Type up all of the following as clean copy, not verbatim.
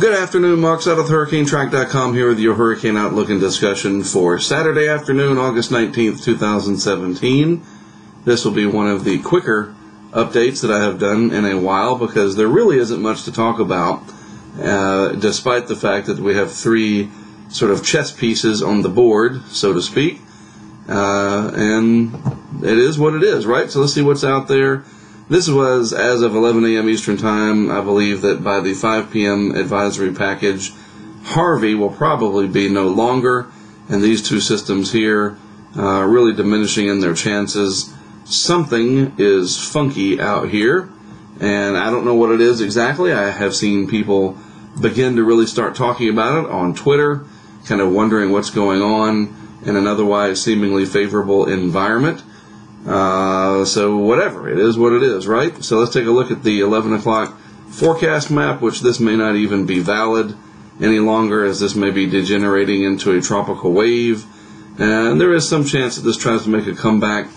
Good afternoon, Mark Suttle with HurricaneTrack.com here with your Hurricane Outlook and discussion for Saturday afternoon, August 19th, 2017. This will be one of the quicker updates that I have done in a while because there really isn't much to talk about, despite the fact that we have three sort of chess pieces on the board, so to speak. And it is what it is, right? So let's see what's out there. This was as of 11 a.m. Eastern Time. I believe that by the 5 p.m. advisory package, Harvey will probably be no longer, and these two systems here are really diminishing in their chances. Something is funky out here, and I don't know what it is exactly. I have seen people begin to really start talking about it on Twitter, kind of wondering what's going on in an otherwise seemingly favorable environment. So whatever, it is what it is, right? So let's take a look at the 11 o'clock forecast map, which this may not even be valid any longer, as this may be degenerating into a tropical wave. And there is some chance that this tries to make a comeback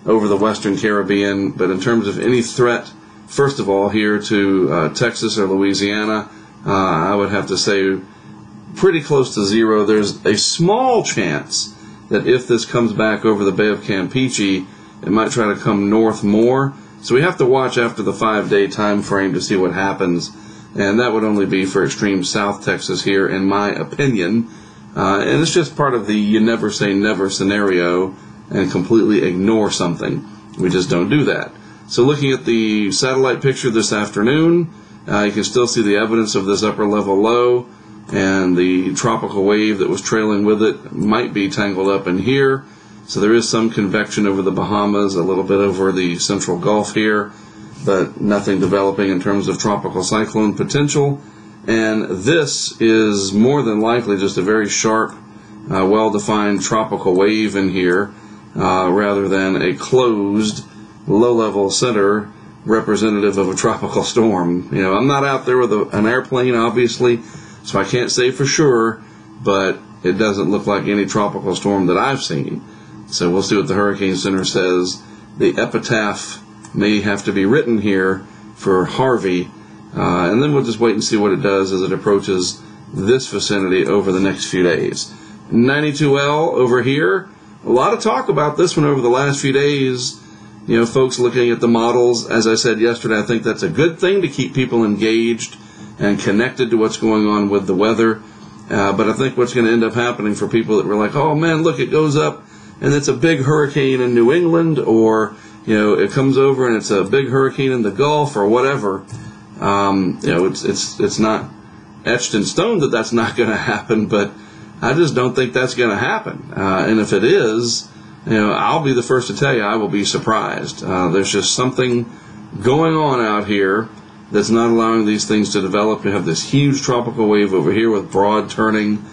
over the Western Caribbean. But in terms of any threat, first of all, here to Texas or Louisiana, I would have to say pretty close to zero. There's a small chance that if this comes back over the Bay of Campeche, it might try to come north more. So we have to watch after the 5-day time frame to see what happens. And that would only be for extreme South Texas here, in my opinion. And it's just part of the you never say never scenario and completely ignore something. We just don't do that. So looking at the satellite picture this afternoon, you can still see the evidence of this upper level low, and the tropical wave that was trailing with it might be tangled up in here. So there is some convection over the Bahamas, a little bit over the Central Gulf here, but nothing developing in terms of tropical cyclone potential. And this is more than likely just a very sharp, well-defined tropical wave in here, rather than a closed, low-level center representative of a tropical storm. You know, I'm not out there with an airplane, obviously, so I can't say for sure, but it doesn't look like any tropical storm that I've seen. So we'll see what the Hurricane Center says. The epitaph may have to be written here for Harvey, and then we'll just wait and see what it does as it approaches this vicinity over the next few days. 92L over here. A lot of talk about this one over the last few days. You know, folks looking at the models. As I said yesterday, I think that's a good thing to keep people engaged and connected to what's going on with the weather. But I think what's going to end up happening for people that were like, oh man, look, it goes up and it's a big hurricane in New England, or, you know, it comes over and it's a big hurricane in the Gulf or whatever. You know, it's not etched in stone that that's not going to happen, but I just don't think that's going to happen. And if it is, you know, I'll be the first to tell you I will be surprised. There's just something going on out here that's not allowing these things to develop. You have this huge tropical wave over here with broad turning.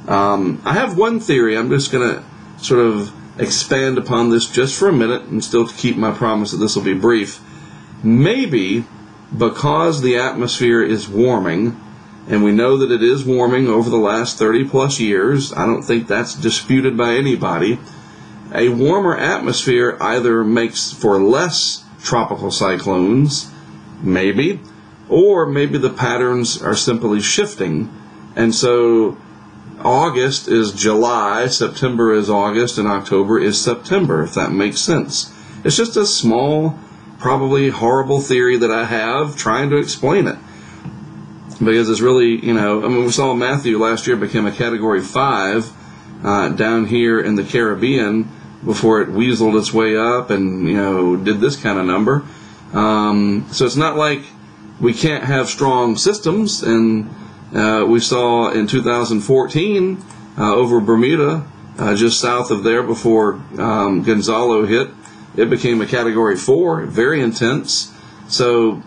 I have one theory. I'm just going to sort of expand upon this just for a minute and still keep my promise that this will be brief. Maybe because the atmosphere is warming, and we know that it is warming over the last 30 plus years, I don't think that's disputed by anybody, a warmer atmosphere either makes for less tropical cyclones, maybe, or maybe the patterns are simply shifting. And so August is July, September is August, and October is September, if that makes sense. It's just a small, probably horrible theory that I have trying to explain it. Because it's really, you know, I mean, we saw Matthew last year became a Category 5 down here in the Caribbean before it weaseled its way up and, you know, did this kind of number. So it's not like we can't have strong systems, and we saw in 2014 over Bermuda, just south of there before Gonzalo hit, it became a Category 4, very intense. So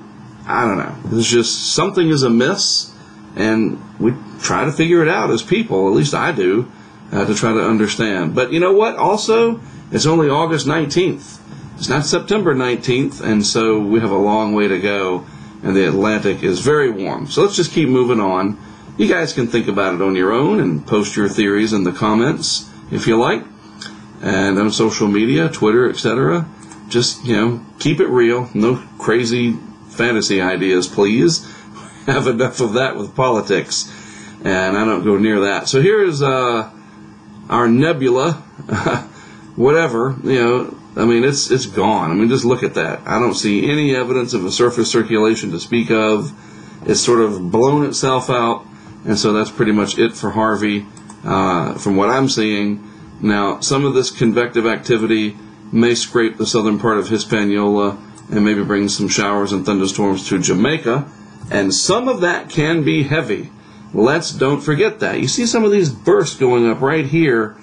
I don't know. There's just something is amiss, and we try to figure it out as people, at least I do, to try to understand. But you know what? Also, it's only August 19th. It's not September 19th, and so we have a long way to go, and the Atlantic is very warm. So let's just keep moving on. You guys can think about it on your own and post your theories in the comments if you like, and on social media, Twitter, etc. Just, you know, keep it real. No crazy fantasy ideas, please. have enough of that with politics, and I don't go near that. So here's our nebula, whatever, I mean, it's gone. I mean, just look at that. I don't see any evidence of a surface circulation to speak of. It's sort of blown itself out, and so that's pretty much it for Harvey, from what I'm seeing. Now, some of this convective activity may scrape the southern part of Hispaniola and maybe bring some showers and thunderstorms to Jamaica, and some of that can be heavy. Let's don't forget that. You see some of these bursts going up right here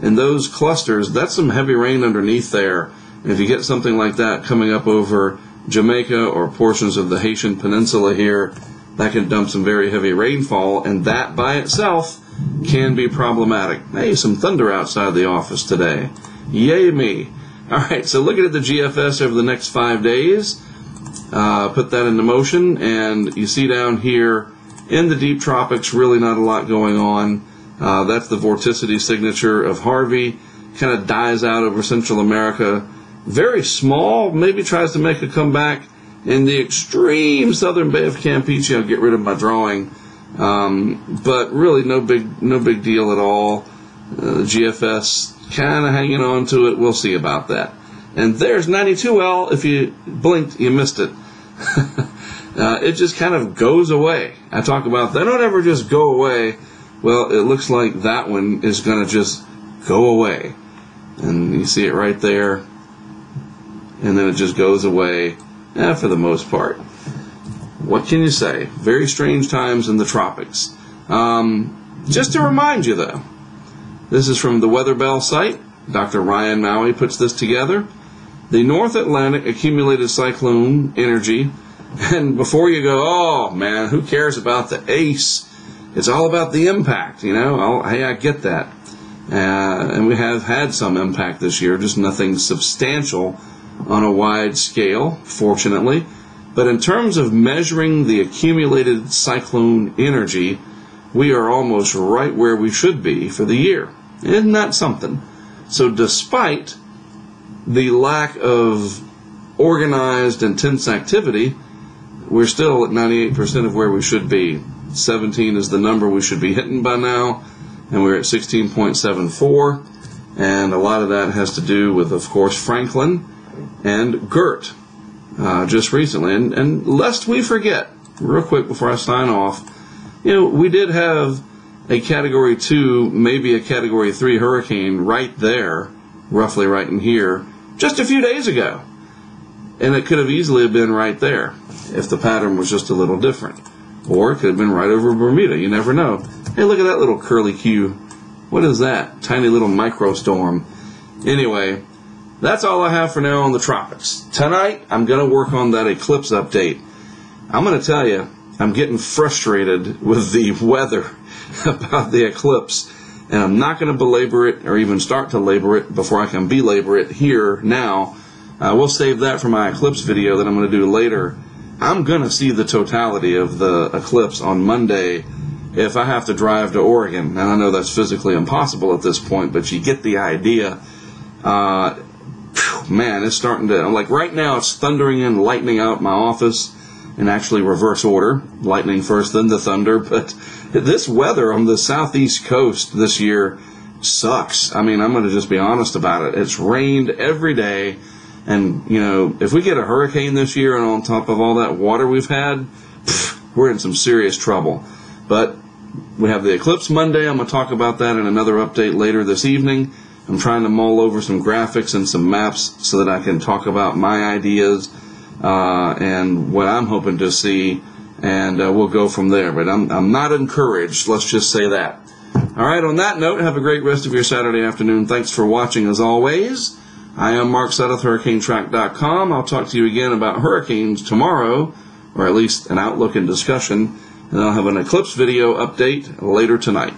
in those clusters. That's some heavy rain underneath there. And if you get something like that coming up over Jamaica or portions of the Haitian Peninsula here, that can dump some very heavy rainfall, and that by itself can be problematic. Hey, some thunder outside the office today. Yay me. All right, so looking at the GFS over the next 5 days, put that into motion, and you see down here in the deep tropics, really not a lot going on. That's the vorticity signature of Harvey. Kind of dies out over Central America. Very small, maybe tries to make a comeback in the extreme southern Bay of Campeche. I'll get rid of my drawing. But really no big deal at all. GFS kind of hanging on to it. We'll see about that. And there's 92L. If you blinked, you missed it. It just kind of goes away. I talk about they don't ever just go away. Well, it looks like that one is going to just go away. And you see it right there. And then it just goes away for the most part. What can you say? Very strange times in the tropics. Just to remind you, though, this is from the Weather Bell site. Dr. Ryan Maui puts this together. The North Atlantic accumulated cyclone energy. And before you go, oh, man, who cares about the ACE? It's all about the impact, Hey, I get that. And we have had some impact this year, just nothing substantial on a wide scale, fortunately. But in terms of measuring the accumulated cyclone energy, we are almost right where we should be for the year. Isn't that something? So despite the lack of organized, intense activity, we're still at 98% of where we should be. 17 is the number we should be hitting by now, and we're at 16.74. And a lot of that has to do with, of course, Franklin and Gert just recently. And lest we forget, real quick before I sign off, we did have a Category 2, maybe a Category 3 hurricane right there, roughly right in here, just a few days ago. And it could have easily been right there if the pattern was just a little different. Or it could have been right over Bermuda. You never know. Hey, look at that little curly Q. What is that? Tiny little microstorm. Anyway, that's all I have for now on the tropics. Tonight, I'm going to work on that eclipse update. I'm going to tell you, I'm getting frustrated with the weather about the eclipse. And I'm not going to belabor it or even start to labor it before I can belabor it here now. We'll save that for my eclipse video that I'm going to do later. I'm going to see the totality of the eclipse on Monday if I have to drive to Oregon. And I know that's physically impossible at this point, but you get the idea. Man, it's starting to, like right now it's thundering and lightning out my office in actually reverse order. Lightning first, then the thunder. But this weather on the southeast coast this year sucks. I mean, I'm going to just be honest about it. It's rained every day. And, if we get a hurricane this year and on top of all that water we've had, we're in some serious trouble. But we have the eclipse Monday. I'm going to talk about that in another update later this evening. I'm trying to mull over some graphics and some maps so that I can talk about my ideas and what I'm hoping to see, and we'll go from there. But I'm not encouraged, let's just say that. All right, on that note, have a great rest of your Saturday afternoon. Thanks for watching as always. I am Mark Sudduth, HurricaneTrack.com. I'll talk to you again about hurricanes tomorrow, or at least an outlook and discussion, and I'll have an eclipse video update later tonight.